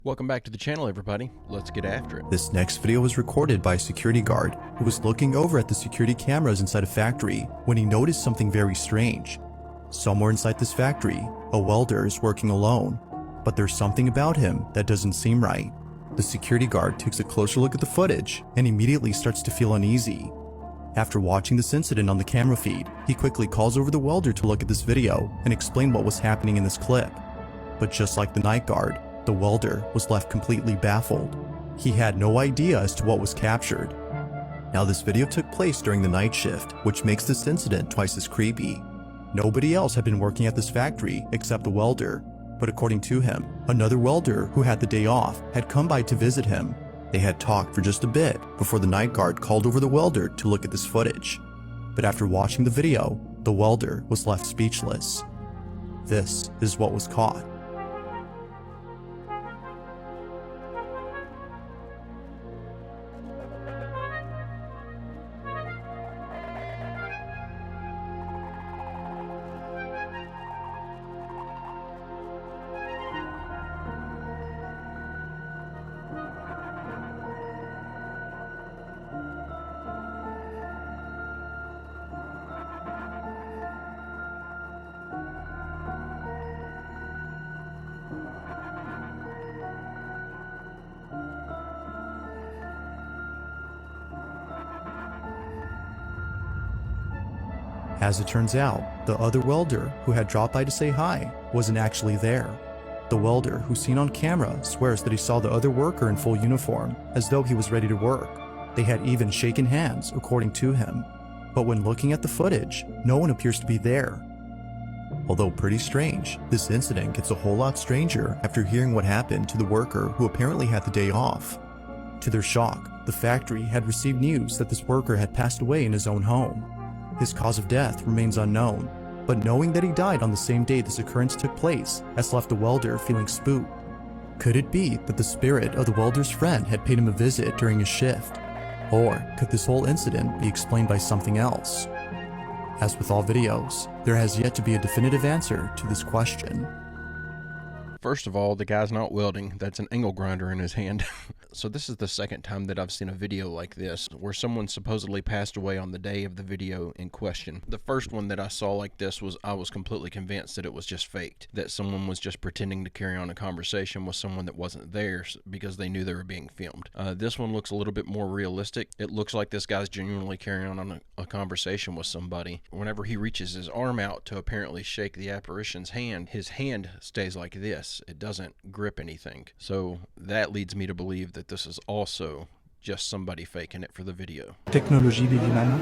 Welcome back to the channel, everybody. Let's get after it. This next video was recorded by a security guard who was looking over at the security cameras inside a factory when he noticed something very strange. Somewhere inside this factory, a welder is working alone, but there's something about him that doesn't seem right. The security guard takes a closer look at the footage and immediately starts to feel uneasy. After watching this incident on the camera feed, he quickly calls over the welder to look at this video and explain what was happening in this clip. But just like the night guard, the welder was left completely baffled. He had no idea as to what was captured. Now this video took place during the night shift, which makes this incident twice as creepy. Nobody else had been working at this factory except the welder, but according to him, another welder who had the day off had come by to visit him. They had talked for just a bit before the night guard called over the welder to look at this footage. But after watching the video, the welder was left speechless. This is what was caught. As it turns out, the other welder who had dropped by to say hi wasn't actually there. The welder who's seen on camera swears that he saw the other worker in full uniform, as though he was ready to work. They had even shaken hands, according to him. But when looking at the footage, no one appears to be there. Although pretty strange, this incident gets a whole lot stranger after hearing what happened to the worker who apparently had the day off. To their shock, the factory had received news that this worker had passed away in his own home. His cause of death remains unknown, but knowing that he died on the same day this occurrence took place has left the welder feeling spooked. Could it be that the spirit of the welder's friend had paid him a visit during his shift? Or could this whole incident be explained by something else? As with all videos, there has yet to be a definitive answer to this question. First of all, the guy's not welding. That's an angle grinder in his hand. So this is the second time that I've seen a video like this, where someone supposedly passed away on the day of the video in question. The first one that I saw like this I was completely convinced that it was just faked, that someone was just pretending to carry on a conversation with someone that wasn't there because they knew they were being filmed. This one looks a little bit more realistic. It looks like this guy's genuinely carrying on a conversation with somebody. Whenever he reaches his arm out to apparently shake the apparition's hand, his hand stays like this. It doesn't grip anything. So that leads me to believe that this is also just somebody faking it for the video. Technology విధానం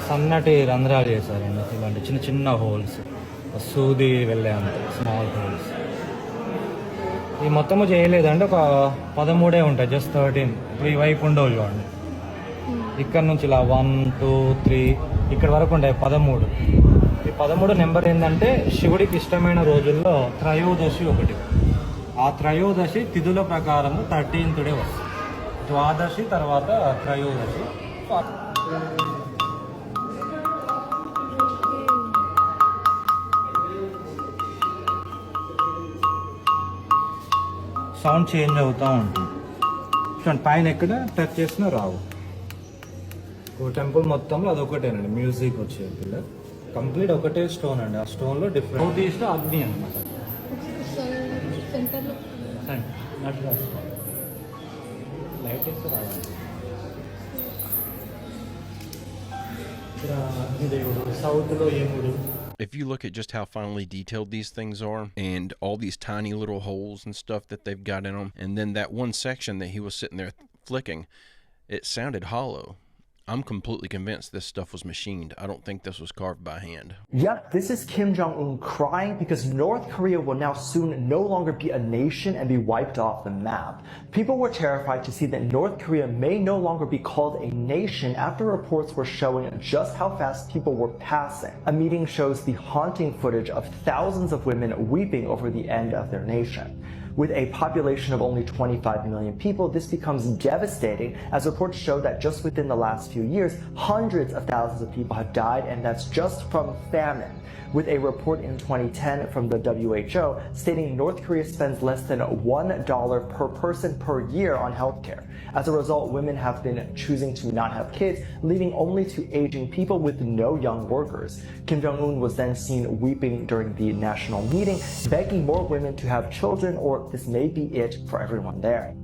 సన్నటి రంధ్రాలు చేశారండి, ఇలాంటి చిన్న చిన్న holes, సూది వెళ్ళే అంత స్మాల్ హోల్స్. ఈ మొత్తము చేయలేదండి, ఒక 13 ఉంటాయి, జస్ట్ 13 ఈ వైపు ఉండవు చూడండి. ఇక్కడ నుంచి ఇలా 1 2 3 ఇక్కడ వరకు ఉంటాయి 13. ఈ 13 నెంబర్ ఏంటంటే శివుడికి ఇష్టమైన రోజుల్లో త్రయోదశి ఒకటి. ఆ త్రయోదశి తిథుల ప్రకారము 13th డే వస్తుంది. ద్వాదశి తర్వాత త్రయోదశి. సౌండ్ చేంజ్ అవుతూ ఉంటుంది. చూడండి, పైన ఎక్కడ టచ్ చేసినా రావు. ఓ టెంపుల్ మొత్తంలో అదొకటేనండి మ్యూజిక్ వచ్చే పిల్లర్. కంప్లీట్ ఒకటే స్టోన్ అండి. ఆ స్టోన్లో డిఫరెంట్ సౌత్ ఈస్ట్ అగ్ని అనమాట. లైట్ వేస్తే రావాలి. ఇక్కడ అగ్నిదేవుడు, సౌత్లో యముడు. If you look at just how finely detailed these things are, and all these tiny little holes and stuff that they've got in them, and then that one section that he was sitting there flicking, it sounded hollow. I'm completely convinced this stuff was machined. I don't think this was carved by hand. Yep, this is Kim Jong-un crying because North Korea will now soon no longer be a nation and be wiped off the map. People were terrified to see that North Korea may no longer be called a nation after reports were showing just how fast people were passing. A meeting shows the haunting footage of thousands of women weeping over the end of their nation. With a population of only 25 million people, this becomes devastating, as reports show that just within the last few years, hundreds of thousands of people have died, and that's just from famine. with a report in 2010 from the WHO stating North Korea spends less than $1 per person per year on healthcare. As a result, women have been choosing to not have kids, leaving only to aging people with no young workers. Kim Jong-un was then seen weeping during the national meeting, begging more women to have children, or this may be it for everyone there.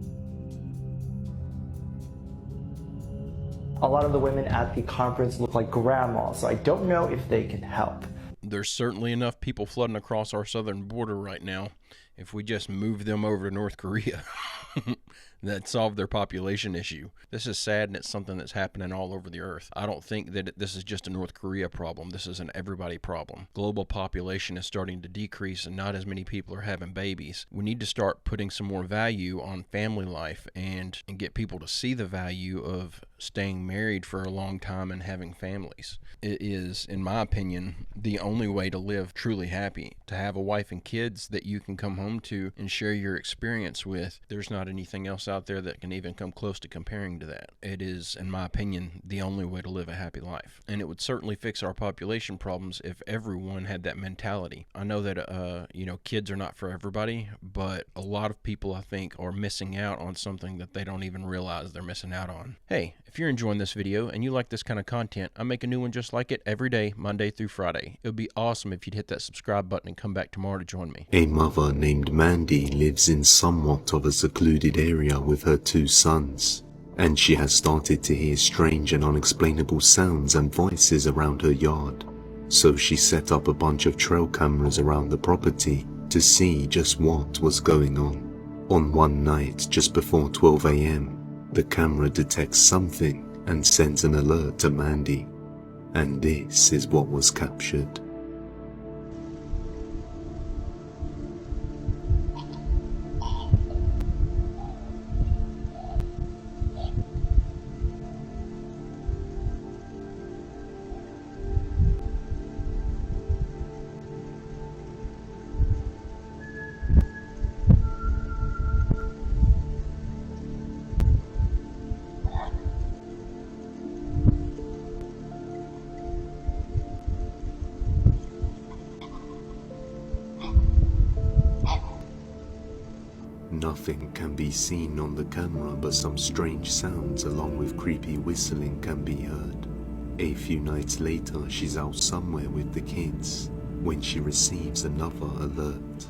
A lot of the women at the conference look like grandmas, so I don't know if they can help. There's certainly enough people flooding across our southern border right now. If we just move them over to North Korea, that'd solve their population issue. This is sad, and it's something that's happening all over the earth. I don't think that this is just a North Korea problem. This is an everybody problem. Global population is starting to decrease, and not as many people are having babies. We need to start putting some more value on family life and get people to see the value of staying married for a long time and having families. It is, in my opinion, the only way to live truly happy. To have a wife and kids that you can come home to and share your experience with. There's not anything else out there that can even come close to comparing to that. It is, in my opinion, the only way to live a happy life. And it would certainly fix our population problems if everyone had that mentality. I know that, kids are not for everybody, but a lot of people, I think, are missing out on something that they don't even realize they're missing out on. Hey, if you're enjoying this video and you like this kind of content, I make a new one just like it every day, Monday through Friday. It would be awesome if you'd hit that subscribe button and come back tomorrow to join me. A mother named Mandy lives in somewhat of a secluded area with her 2 sons, and she has started to hear strange and unexplainable sounds and voices around her yard. So she set up a bunch of trail cameras around the property to see just what was going on. On one night, just before 12 a.m., the camera detects something and sends an alert to Mandy. And this is what was captured. Nothing can be seen on the camera, but some strange sounds along with creepy whistling can be heard. A few nights later, she's out somewhere with the kids when she receives another alert.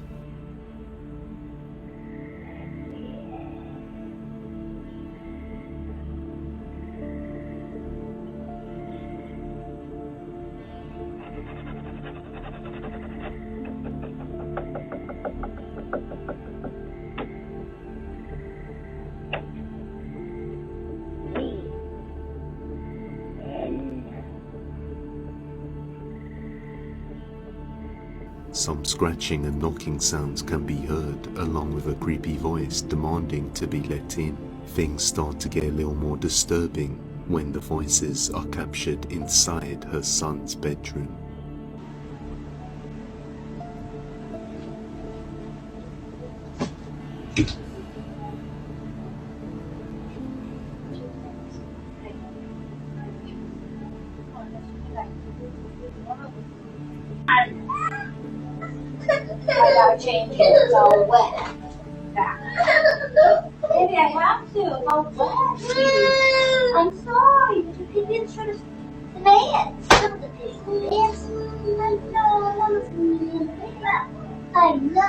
Some scratching and knocking sounds can be heard, along with a creepy voice demanding to be let in. Things start to get a little more disturbing when the voices are captured inside her son's bedroom. I gotta change it, it's all wet. Maybe I have to, it's all wet. I'm sorry, but the pig's trying to dance. Some of the pigs dance. I know, I want to see I know,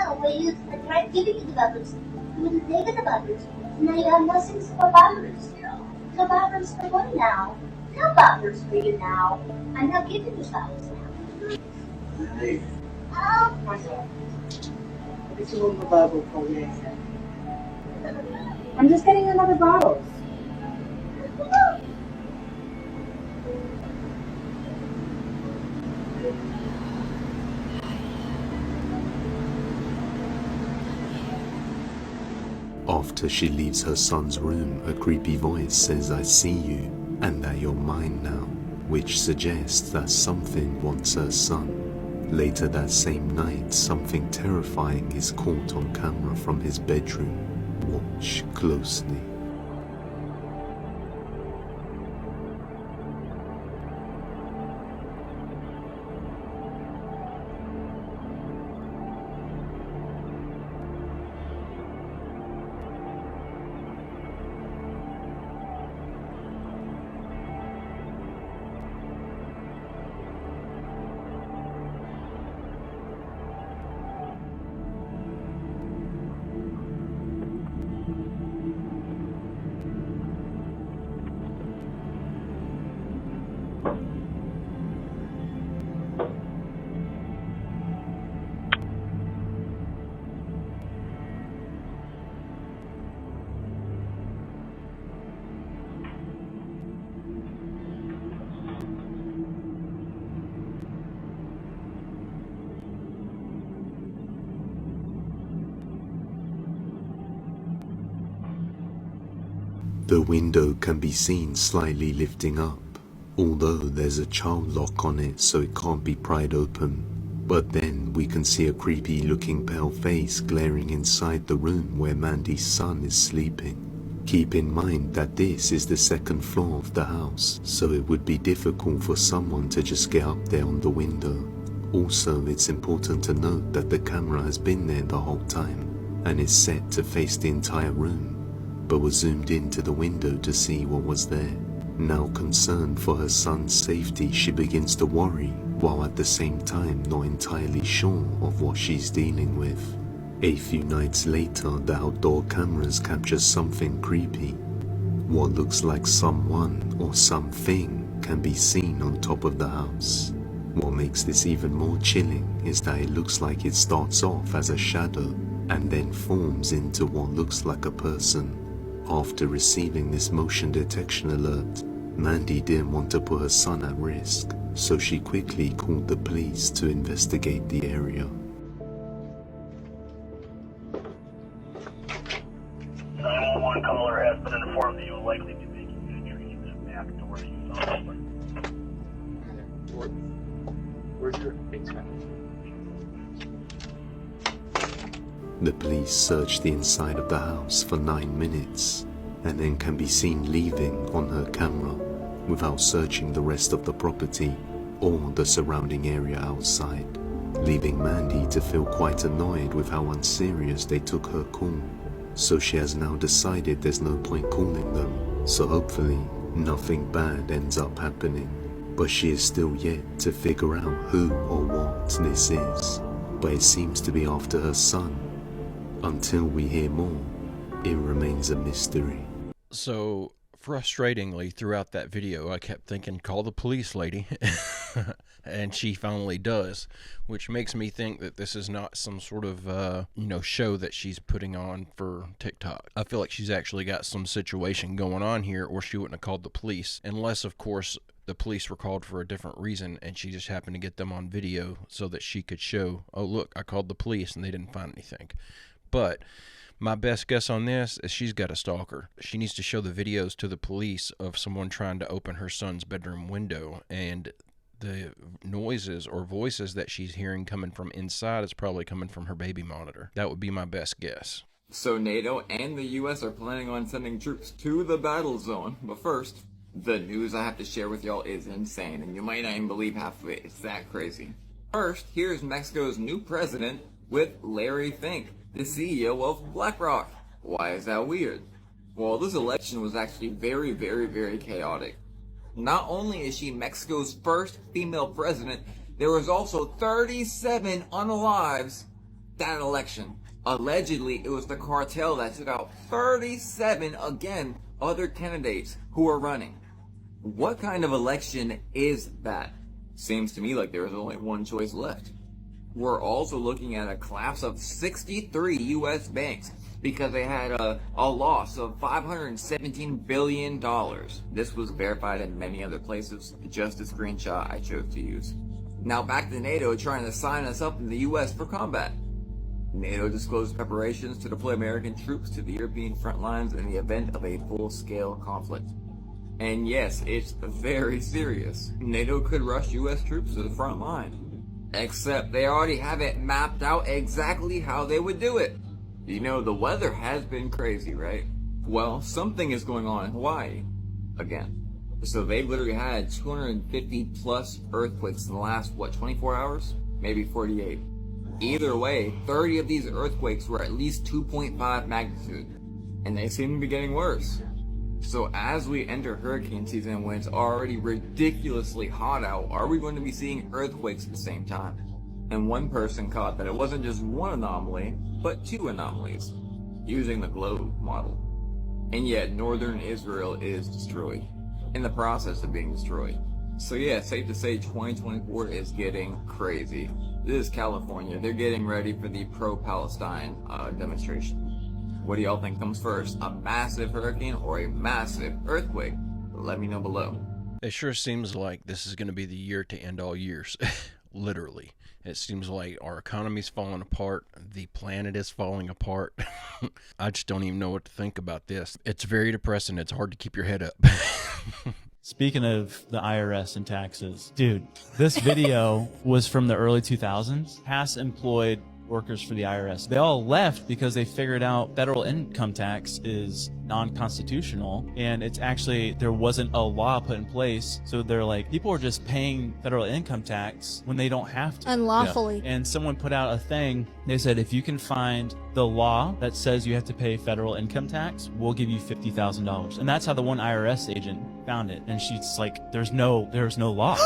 I tried giving you the bubbles. You wouldn't take the bubbles. Now you have nothing for bubbles. No bubbles for what now? No bubbles for you now. I'm not giving you bubbles now. Hey. Oh, my God. I'm just getting another bottle. After she leaves her son's room, a creepy voice says, "I see you, and that you're mine now," which suggests that something wants her son. Later that same night, something terrifying is caught on camera from his bedroom. Watch closely. The window can be seen slightly lifting up, although there's a child lock on it so it can't be pried open. But then we can see a creepy looking pale face glaring inside the room where Mandy's son is sleeping. Keep in mind that this is the second floor of the house, so it would be difficult for someone to just get up there on the window. Also, it's important to note that the camera has been there the whole time and is set to face the entire room, but was zoomed into the window to see what was there. Now concerned for her son's safety, she begins to worry, while at the same time not entirely sure of what she's dealing with. A few nights later, the outdoor cameras capture something creepy. What looks like someone or something can be seen on top of the house. What makes this even more chilling is that it looks like it starts off as a shadow and then forms into what looks like a person. After receiving this motion detection alert, Mandy didn't want to put her son at risk, so she quickly called the police to investigate the area. 911 caller has been informed that you will likely be making an entry back to where you saw the Where's your basement? The police search the inside of the house for 9 minutes and then can be seen leaving on her camera without searching the rest of the property or the surrounding area outside, leaving Mandy to feel quite annoyed with how unserious they took her call. So she has now decided there's no point calling them, so hopefully nothing bad ends up happening. But she is still yet to figure out who or what this is, but it seems to be after her son. Until we hear more, it remains a mystery. So, frustratingly, throughout that video, I kept thinking, call the police, lady. And she finally does, which makes me think that this is not some sort of, show that she's putting on for TikTok. I feel like she's actually got some situation going on here, or she wouldn't have called the police, unless, of course, the police were called for a different reason, and she just happened to get them on video so that she could show, oh, look, I called the police, and they didn't find anything. But my best guess on this is she's got a stalker. She needs to show the videos to the police of someone trying to open her son's bedroom window, and the noises or voices that she's hearing coming from inside is probably coming from her baby monitor. That would be my best guess. So NATO and the US are planning on sending troops to the battle zone. But first, the news I have to share with y'all is insane, and you might not even believe half of it. It's that crazy. First, here's Mexico's new president with Larry Fink, the CEO of BlackRock. Why is that weird? Well, this election was actually very, very, very chaotic. Not only is she Mexico's first female president, there was also 37 unalives that election. Allegedly, it was the cartel that took out 37, again, other candidates who were running. What kind of election is that? Seems to me like there is only one choice left. We're also looking at a collapse of 63 U.S. banks because they had a loss of $517 billion. This was verified in many other places, just a screenshot I chose to use. Now back to NATO trying to sign us up in the U.S. for combat. NATO disclosed preparations to deploy American troops to the European front lines in the event of a full-scale conflict. And yes, it's very serious. NATO could rush U.S. troops to the front line. Except they already have it mapped out exactly how they would do it. You know, the weather has been crazy, right? Well, something is going on in Hawaii. Again. So they've literally had 250 plus earthquakes in the last, 24 hours? Maybe 48. Either way, 30 of these earthquakes were at least 2.5 magnitude. And they seem to be getting worse. So as we enter hurricane season when it's already ridiculously hot out, are we going to be seeing earthquakes at the same time? And one person caught that it wasn't just one anomaly, but two anomalies, using the globe model. And yet northern Israel is destroyed, in the process of being destroyed. So yeah, safe to say 2024 is getting crazy. This is California, they're getting ready for the pro-Palestine demonstration. What do y'all think comes first, a massive hurricane or a massive earthquake? Let me know below. It sure seems like this is going to be the year to end all years. literally. It seems like our economy's falling apart. The planet is falling apart. I just don't even know what to think about this. It's very depressing. It's hard to keep your head up. Speaking of the IRS and taxes, dude, this video was from the early 2000s. Past employed workers for the IRS. They all left because they figured out federal income tax is non-constitutional, and it's actually, there wasn't a law put in place. So they're like, people are just paying federal income tax when they don't have to. Unlawfully. Yeah. And someone put out a thing. They said, if you can find the law that says you have to pay federal income tax, we'll give you $50,000. And that's how the one IRS agent found it. And she's like, there's no law.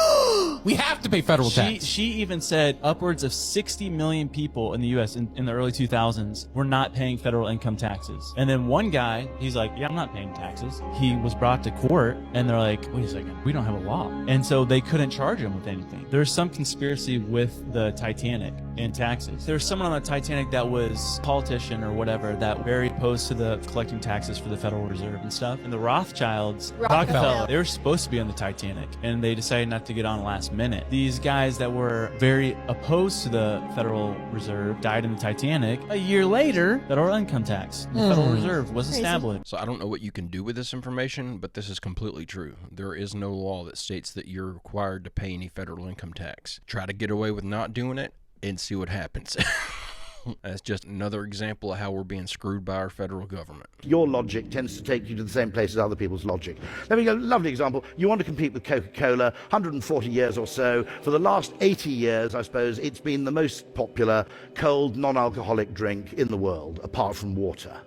We have to pay federal tax. She even said upwards of 60 million people in the U.S. in the early 2000s were not paying federal income taxes. And then one guy, he's like, yeah, I'm not paying taxes. He was brought to court, and they're like, wait a second, we don't have a law. And so they couldn't charge him with anything. There's some conspiracy with the Titanic and taxes. There's someone on the Titanic that was a politician or whatever that very opposed to the collecting taxes for the Federal Reserve and stuff. And the Rothschilds, Rockefeller, they were supposed to be on the Titanic, and they decided not to get on last minute. These guys that were very opposed to the Federal Reserve died in the Titanic. A year later, federal income tax, the Federal Reserve was established. So I don't know what you can do with this information, but this is completely true. There is no law that states that you're required to pay any federal income tax. Try to get away with not doing it and see what happens. That's just another example of how we're being screwed by our federal government. Your logic tends to take you to the same place as other people's logic. Let me give a lovely example. You want to compete with Coca-Cola, 140 years or so. For the last 80 years, I suppose, it's been the most popular cold, non-alcoholic drink in the world, apart from water.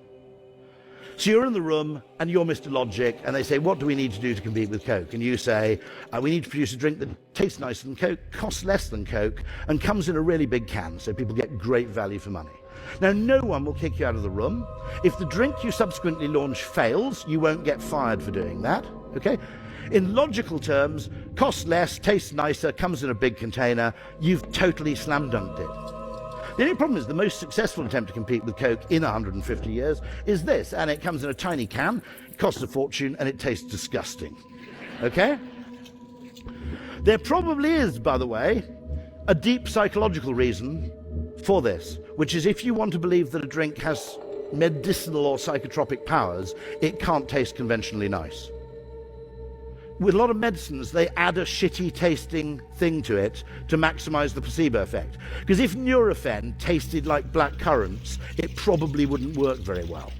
So you're in the room, and you're Mr. Logic, and they say, what do we need to do to compete with Coke? And you say, we need to produce a drink that tastes nicer than Coke, costs less than Coke, and comes in a really big can, so people get great value for money. Now, no one will kick you out of the room. If the drink you subsequently launch fails, you won't get fired for doing that, okay? In logical terms, costs less, tastes nicer, comes in a big container, you've totally slam-dunked it. The only problem is the most successful attempt to compete with Coke in 150 years is this, and it comes in a tiny can, it costs a fortune, and it tastes disgusting. Okay? There probably is, by the way, a deep psychological reason for this, which is if you want to believe that a drink has medicinal or psychotropic powers, it can't taste conventionally nice. With a lot of medicines, they add a shitty tasting thing to it to maximize the placebo effect. Because if Nurofen tasted like black currants, it probably wouldn't work very well.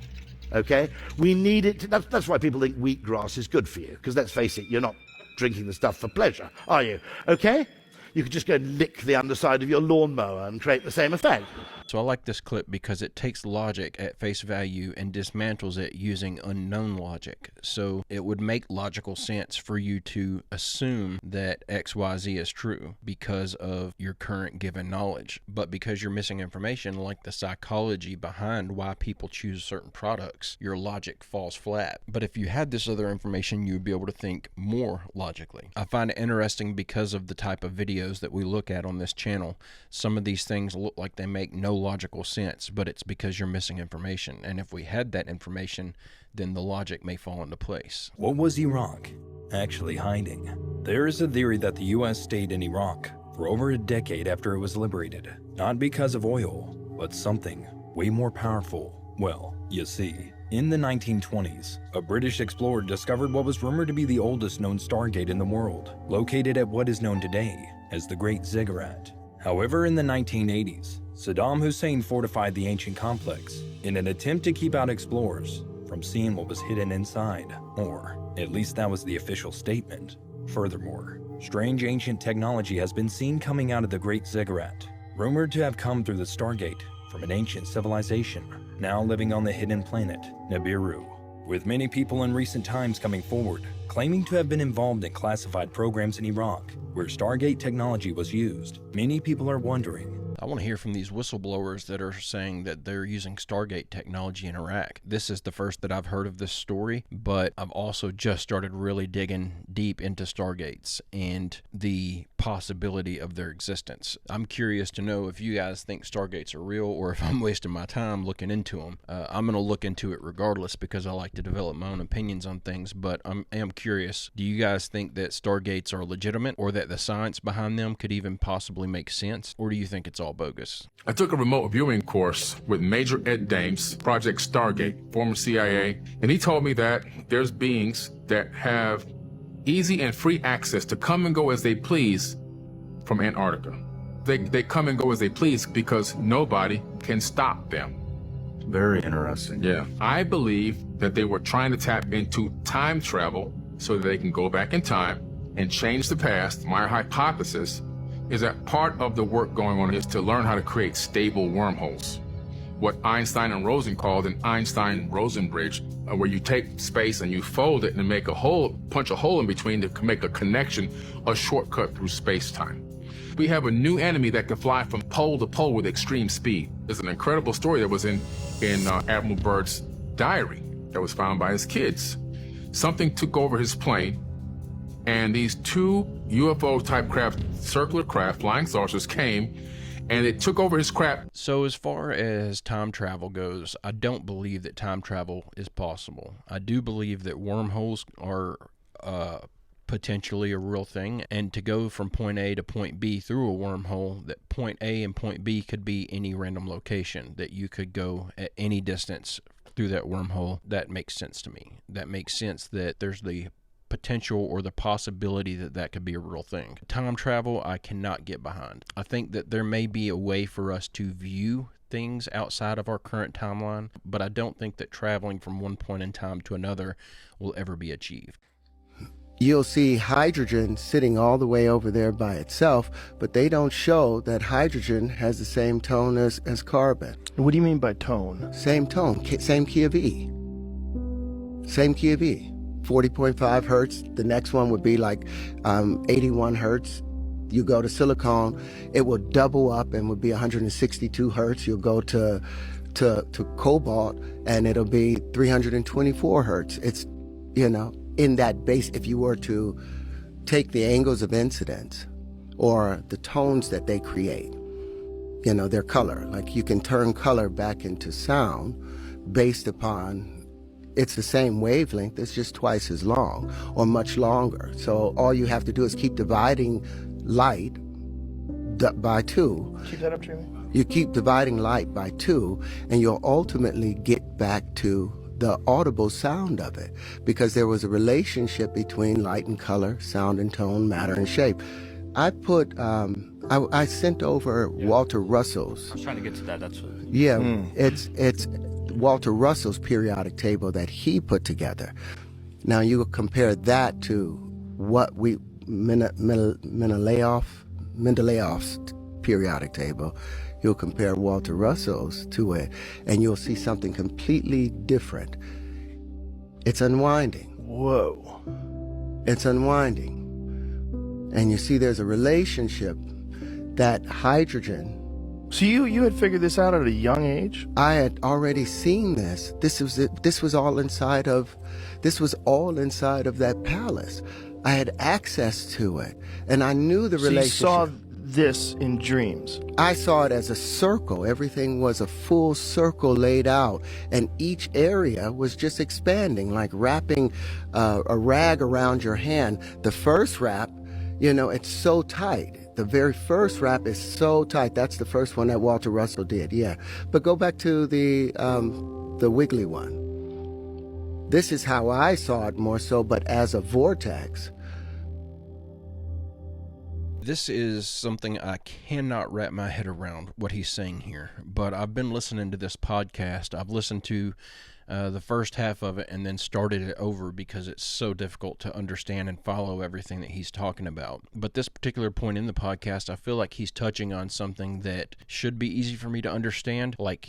Okay? We need it that's why people think wheatgrass is good for you. Because let's face it, you're not drinking the stuff for pleasure, are you? Okay? You could just go and lick the underside of your lawnmower and create the same effect. So I like this clip because it takes logic at face value and dismantles it using unknown logic. So it would make logical sense for you to assume that XYZ is true because of your current given knowledge. But because you're missing information like the psychology behind why people choose certain products, your logic falls flat. But if you had this other information, you would be able to think more logically. I find it interesting because of the type of videos that we look at on this channel. Some of these things look like they make no logical sense, but it's because you're missing information. And if we had that information, then the logic may fall into place. What was Iraq actually hiding? There is a theory that the US stayed in Iraq for over a decade after it was liberated, not because of oil, but something way more powerful. Well, you see, in the 1920s, a British explorer discovered what was rumored to be the oldest known Stargate in the world, located at what is known today as the Great Ziggurat. However, in the 1980s, Saddam Hussein fortified the ancient complex in an attempt to keep out explorers from seeing what was hidden inside, or at least that was the official statement. Furthermore, strange ancient technology has been seen coming out of the Great Ziggurat, rumored to have come through the Stargate from an ancient civilization now living on the hidden planet Nibiru, with many people in recent times coming forward claiming to have been involved in classified programs in Iraq where Stargate technology was used. Many people are wondering, I want to hear from these whistleblowers that are saying that they're using Stargate technology in Iraq. This is the first that I've heard of this story, but I've also just started really digging deep into Stargates and the possibility of their existence. I'm curious to know if you guys think Stargates are real or if I'm wasting my time looking into them. I'm going to look into it regardless because I like to develop my own opinions on things, but I am curious. Do you guys think that Stargates are legitimate or that the science behind them could even possibly make sense, or do you think it's all bogus? I took a remote viewing course with Major Ed Dames, Project Stargate, former CIA, and he told me that there's beings that have easy and free access to come and go as they please from Antarctica. They come and go as they please because nobody can stop them. Very interesting. Yeah. I believe that they were trying to tap into time travel so that they can go back in time and change the past. My hypothesis is that part of the work going on is to learn how to create stable wormholes. What Einstein and Rosen called an Einstein-Rosen bridge, where you take space and you fold it and make a hole, punch a hole in between to make a connection, a shortcut through space-time. We have a new enemy that can fly from pole to pole with extreme speed. There's an incredible story that was in Admiral Byrd's diary that was found by his kids. Something took over his plane, and these two UFO-type craft, circular craft, flying saucers came, and it took over his craft. So as far as time travel goes, I don't believe that time travel is possible. I do believe that wormholes are potentially a real thing, and to go from point A to point B through a wormhole, that point A and point B could be any random location, that you could go at any distance through that wormhole. That makes sense to me. That makes sense that there's the potential or the possibility that that could be a real thing. Time travel, I cannot get behind. I think that there may be a way for us to view things outside of our current timeline, but I don't think that traveling from one point in time to another will ever be achieved. You'll see hydrogen sitting all the way over there by itself, but they don't show that hydrogen has the same tone as carbon. What do you mean by tone? Same tone, same key of E. Same key of E. 40.5 hertz. The next one would be like 81 hertz. You go to silicon, it will double up and would be 162 hertz. You'll go to cobalt and it'll be 324 hertz. It's, in that base, if you were to take the angles of incidence or the tones that they create, their color, like you can turn color back into sound based upon, it's the same wavelength, it's just twice as long or much longer. So all you have to do is keep dividing light by 2. Keep that up, Jamie. You keep dividing light by 2 and you'll ultimately get back to the audible sound of it, because there was a relationship between light and color, sound and tone, matter and shape. I put, I sent over Walter Russell's. I was trying to get to that, that's what. Yeah, it's Walter Russell's periodic table that he put together. Now you compare that to what Mendeleev's periodic table. You'll compare Walter Russell's to it, and you'll see something completely different. It's unwinding. Whoa. It's unwinding. And you see there's a relationship that hydrogen. So you had figured this out at a young age? I had already seen this. This was all inside of that palace. I had access to it, and I knew the relationship. You saw this in dreams? I saw it as a circle. Everything was a full circle laid out, and each area was just expanding, like wrapping a rag around your hand. The first wrap, it's so tight. The very first wrap is so tight. That's the first one that Walter Russell did, yeah. But go back to the wiggly one. This is how I saw it more so, but as a vortex. This is something I cannot wrap my head around what he's saying here, but I've been listening to this podcast. I've listened to the first half of it and then started it over because it's so difficult to understand and follow everything that he's talking about. But this particular point in the podcast, I feel like he's touching on something that should be easy for me to understand. Like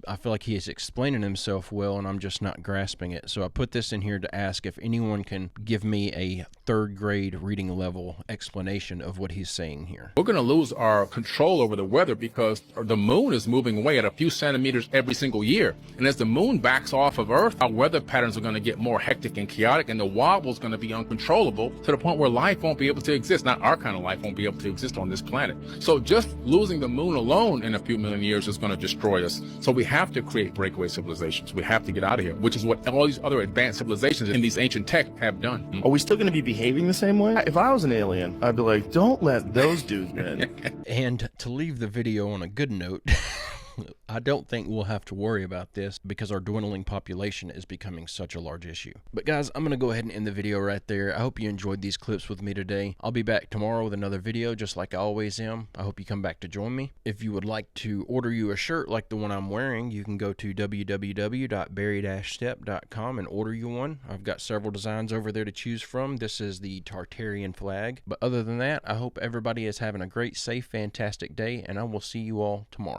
I feel like he is explaining himself well, and I'm just not grasping it. So I put this in here to ask if anyone can give me a third grade reading level explanation of what he's saying here. We're going to lose our control over the weather because the moon is moving away at a few centimeters every single year. And as the moon backs off of Earth, our weather patterns are going to get more hectic and chaotic, and the wobble is going to be uncontrollable to the point where life won't be able to exist. Not our kind of life won't be able to exist on this planet. So just losing the moon alone in a few million years is going to destroy us. So we have to create breakaway civilizations. We have to get out of here, which is what all these other advanced civilizations in these ancient tech have done. Are we still going to be behaving the same way? If I was an alien, I'd be like, don't let those dudes in. And to leave the video on a good note, I don't think we'll have to worry about this because our dwindling population is becoming such a large issue. But guys, I'm going to go ahead and end the video right there. I hope you enjoyed these clips with me today. I'll be back tomorrow with another video just like I always am. I hope you come back to join me. If you would like to order you a shirt like the one I'm wearing, you can go to www.barry-stepp.com and order you one. I've got several designs over there to choose from. This is the Tartarian flag. But other than that, I hope everybody is having a great, safe, fantastic day, and I will see you all tomorrow.